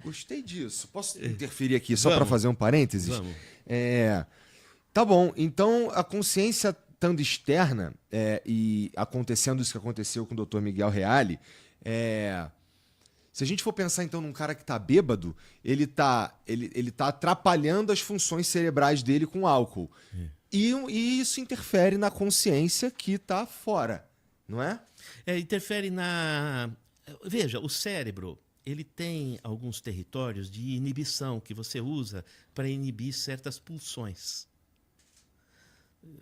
Gostei disso. Posso interferir aqui só para Vamos, fazer um parênteses? vamos. É, tá bom, então a consciência estando externa e acontecendo isso que aconteceu com o Dr. Miguel Reale, é, se a gente for pensar então num cara que tá bêbado, ele tá atrapalhando as funções cerebrais dele com álcool. E isso interfere na consciência que tá fora, não é? Interfere na. Veja, o cérebro ele tem alguns territórios de inibição que você usa para inibir certas pulsões.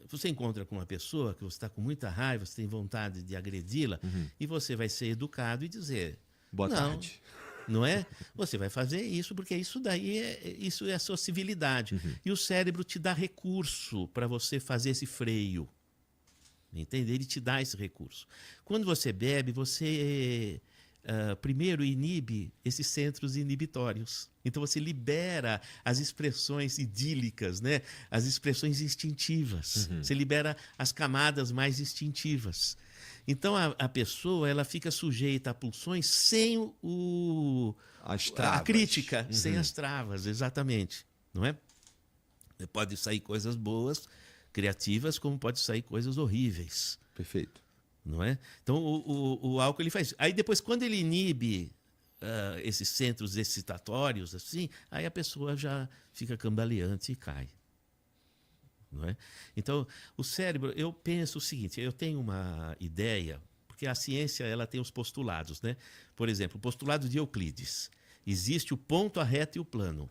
Você encontra com uma pessoa que você está com muita raiva, você tem vontade de agredi-la, e você vai ser educado e dizer: Boa não, tarde. não é? Você vai fazer isso porque isso é a sua civilidade. E o cérebro te dá recurso para você fazer esse freio. Entende? Ele te dá esse recurso. Quando você bebe, você primeiro inibe esses centros inibitórios. Então você libera as expressões idílicas, né? As expressões instintivas. Você libera as camadas mais instintivas. Então a pessoa ela fica sujeita a pulsões sem As a travas. crítica, sem as travas, exatamente. Não é? Pode sair coisas boas, criativas, como pode sair coisas horríveis. Perfeito. Não é? Então, o álcool ele faz isso. Aí depois, quando ele inibe esses centros excitatórios, assim, aí a pessoa já fica cambaleante e cai. Não é? Então, o cérebro, eu penso o seguinte, eu tenho uma ideia, porque a ciência ela tem os postulados, né? Por exemplo, o postulado de Euclides. Existe o ponto, a reta e o plano.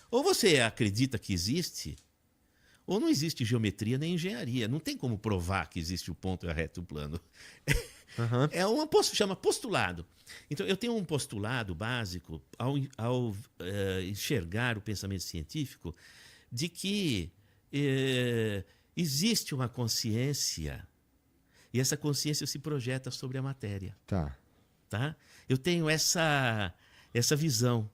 Ou você acredita que existe, ou não existe geometria nem engenharia. Não tem como provar que existe o ponto, a reta e o plano. Chama postulado. Então, eu tenho um postulado básico ao enxergar o pensamento científico de que existe uma consciência e essa consciência se projeta sobre a matéria. Tá. Tá? Eu tenho essa visão.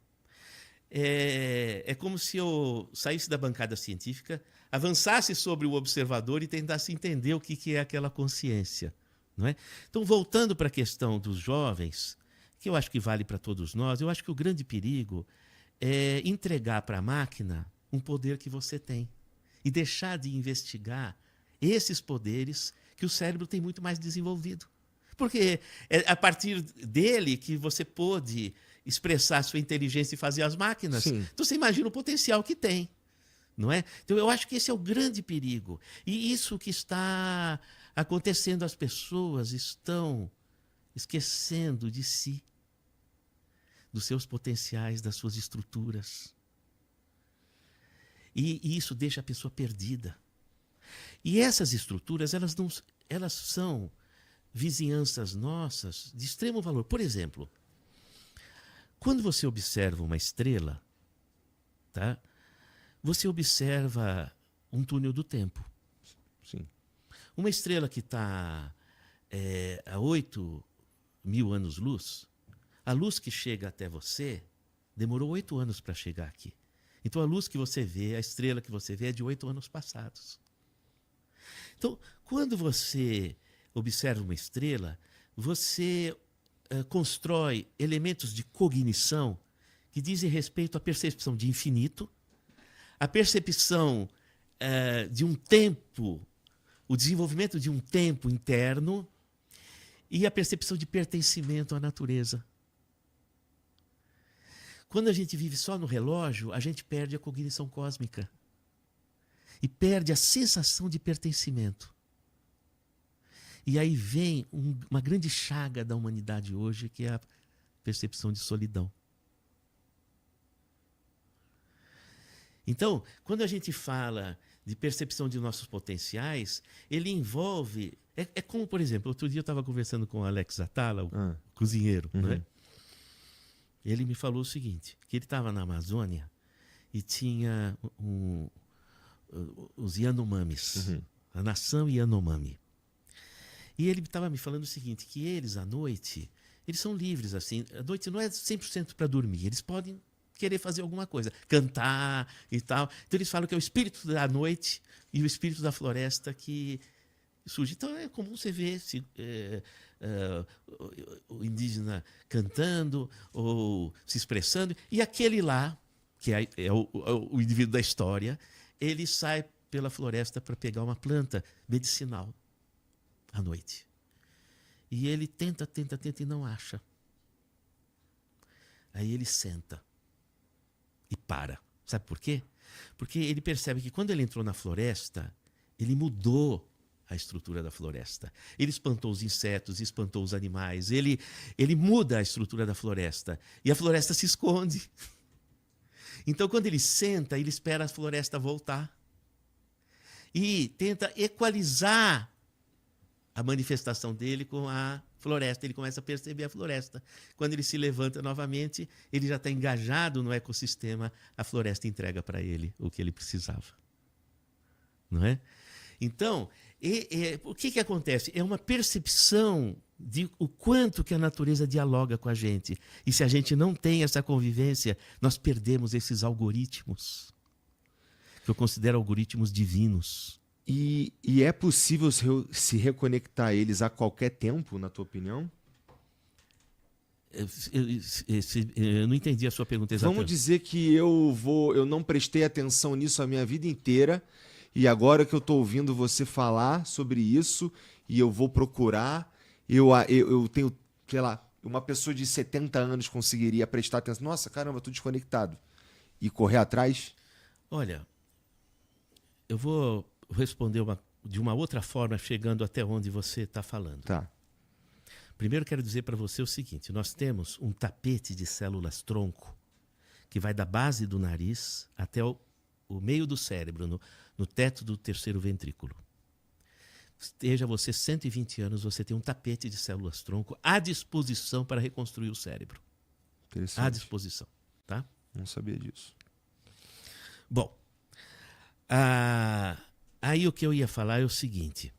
É como se eu saísse da bancada científica, avançasse sobre o observador e tentasse entender o que é aquela consciência. Não é? Então, voltando para a questão dos jovens, que eu acho que vale para todos nós, eu acho que o grande perigo é entregar para a máquina um poder que você tem e deixar de investigar esses poderes que o cérebro tem muito mais desenvolvido. Porque é a partir dele que você pôde expressar sua inteligência e fazer as máquinas. Sim. Então você imagina o potencial que tem. Não é? Então eu acho que esse é o grande perigo. E isso que está acontecendo, as pessoas estão esquecendo de si, dos seus potenciais, das suas estruturas. E isso deixa a pessoa perdida. E essas estruturas, elas são vizinhanças nossas de extremo valor. Por exemplo, quando você observa uma estrela, tá? Você observa um túnel do tempo. Sim. Uma estrela que está a 8.000 anos-luz, a luz que chega até você demorou 8 anos para chegar aqui. Então a luz que você vê, a estrela que você vê é de 8 anos passados. Então, quando você observa uma estrela, você constrói elementos de cognição que dizem respeito à percepção de infinito, a percepção de um tempo, o desenvolvimento de um tempo interno e a percepção de pertencimento à natureza. Quando a gente vive só no relógio, a gente perde a cognição cósmica e perde a sensação de pertencimento. E aí vem uma grande chaga da humanidade hoje, que é a percepção de solidão. Então, quando a gente fala de percepção de nossos potenciais, ele envolve... É como, por exemplo, outro dia eu estava conversando com o Alex Atala, o cozinheiro, né? Ele me falou o seguinte, que ele estava na Amazônia e tinha os Yanomamis, a nação Yanomami. E ele estava me falando o seguinte, que eles, à noite, eles são livres, assim. À noite não é 100% para dormir, eles podem querer fazer alguma coisa, cantar e tal. Então eles falam que é o espírito da noite e o espírito da floresta que surge. Então é comum você ver o indígena cantando ou se expressando, e aquele lá, que é o indivíduo da história, ele sai pela floresta para pegar uma planta medicinal à noite. E ele tenta e não acha. Aí ele senta e para. Sabe por quê? Porque ele percebe que quando ele entrou na floresta, ele mudou a estrutura da floresta. Ele espantou os insetos, espantou os animais, ele muda a estrutura da floresta. E a floresta se esconde. Então, quando ele senta, ele espera a floresta voltar. E tenta equalizar a manifestação dele com a floresta. Ele começa a perceber a floresta. Quando ele se levanta novamente, ele já está engajado no ecossistema, a floresta entrega para ele o que ele precisava. Não é? Então, o que acontece? É uma percepção de o quanto que a natureza dialoga com a gente. E se a gente não tem essa convivência, nós perdemos esses algoritmos, que eu considero algoritmos divinos. E é possível se reconectar a eles a qualquer tempo, na tua opinião? Eu não entendi a sua pergunta exatamente. Vamos dizer que eu não prestei atenção nisso a minha vida inteira, e agora que eu estou ouvindo você falar sobre isso, e eu vou procurar, eu tenho, sei lá, uma pessoa de 70 anos conseguiria prestar atenção. Nossa, caramba, estou desconectado. E correr atrás? Olha, eu vou responder de uma outra forma, chegando até onde você está falando. Tá. Primeiro, quero dizer para você o seguinte: nós temos um tapete de células-tronco que vai da base do nariz até o meio do cérebro, no teto do terceiro ventrículo. Esteja você 120 anos, você tem um tapete de células-tronco à disposição para reconstruir o cérebro. Interessante. À disposição. Tá? Não sabia disso. Bom, aí o que eu ia falar é o seguinte.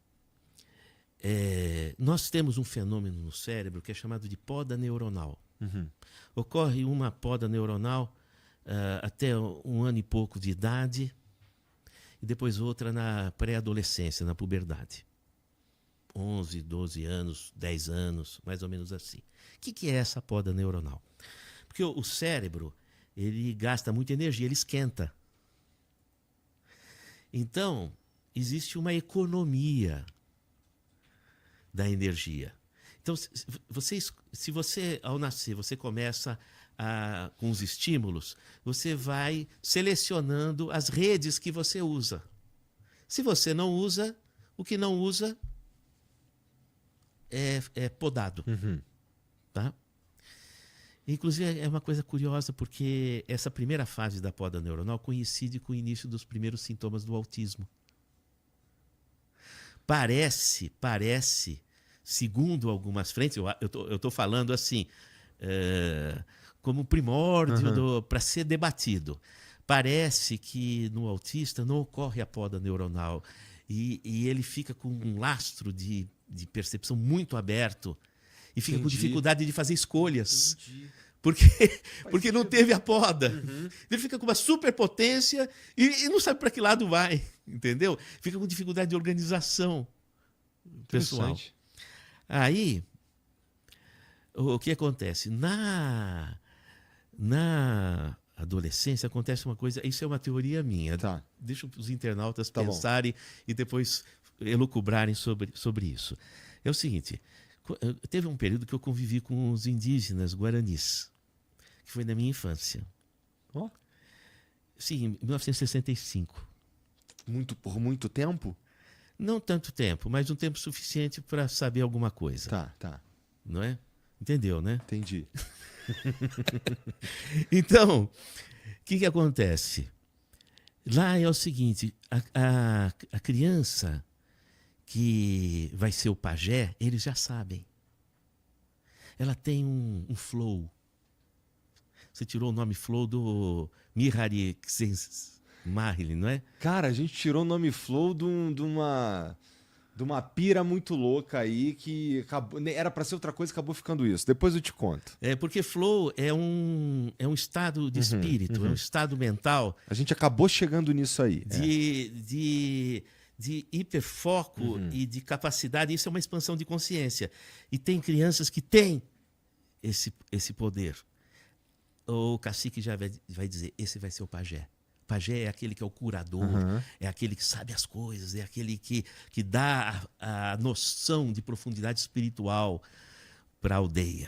Nós temos um fenômeno no cérebro que é chamado de poda neuronal. Uhum. Ocorre uma poda neuronal até 1 ano e pouco de idade, e depois outra na pré-adolescência, na puberdade. 11, 12 anos, 10 anos, mais ou menos assim. O que é essa poda neuronal? Porque o cérebro, ele gasta muita energia, ele esquenta. Então, existe uma economia da energia. Então, se você, ao nascer, você começa com os estímulos, você vai selecionando as redes que você usa. Se você não usa, o que não usa é podado. Uhum. Tá? Inclusive, é uma coisa curiosa, porque essa primeira fase da poda neuronal coincide com o início dos primeiros sintomas do autismo. Parece, segundo algumas frentes, eu estou falando assim, como primórdio para ser debatido. Parece que no autista não ocorre a poda neuronal e ele fica com um lastro de percepção muito aberto e fica com dificuldade de fazer escolhas. Porque não teve a poda. Uhum. Ele fica com uma superpotência e não sabe para que lado vai, entendeu? Fica com dificuldade de organização pessoal. Aí, o que acontece? Na adolescência acontece uma coisa, isso é uma teoria minha. Tá. Deixa os internautas pensarem e depois elucubrarem sobre isso. É o seguinte, teve um período que eu convivi com os indígenas guaranis, que foi na minha infância. Oh. Sim, em 1965. Por muito tempo? Não tanto tempo, mas um tempo suficiente para saber alguma coisa. Tá. Não é? Entendeu, né? Entendi. Então, o que acontece? Lá é o seguinte, a criança que vai ser o pajé, eles já sabem. Ela tem um flow. Você tirou o nome flow do Mihaly Csikszentmihalyi, não é? Cara, a gente tirou o nome flow de uma pira muito louca aí que era para ser outra coisa e acabou ficando isso. Depois eu te conto. Porque flow é um estado de espírito, é um estado mental. A gente acabou chegando nisso aí. De de hiperfoco e de capacidade. Isso é uma expansão de consciência. E tem crianças que têm esse poder. O cacique já vai dizer, esse vai ser o pajé. O pajé é aquele que é o curador, é aquele que sabe as coisas, é aquele que dá a noção de profundidade espiritual para a aldeia.